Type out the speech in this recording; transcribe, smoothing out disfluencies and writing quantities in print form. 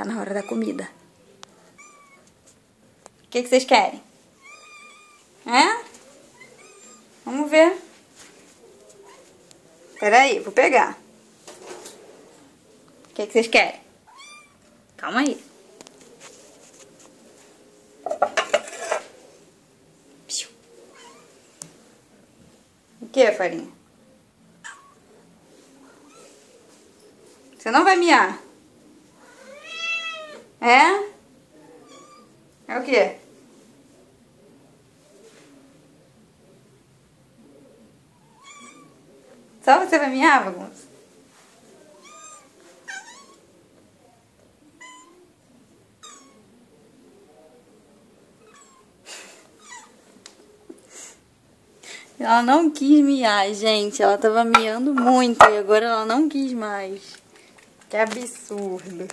Tá na hora da comida. O que vocês querem? É? Vamos ver. Peraí, vou pegar. O que vocês querem? Calma aí. O que, farinha? Você não vai miar? É? É o quê? Só você vai miar, bagunça? Ela não quis miar, gente. Ela tava miando muito e agora ela não quis mais. Que absurdo.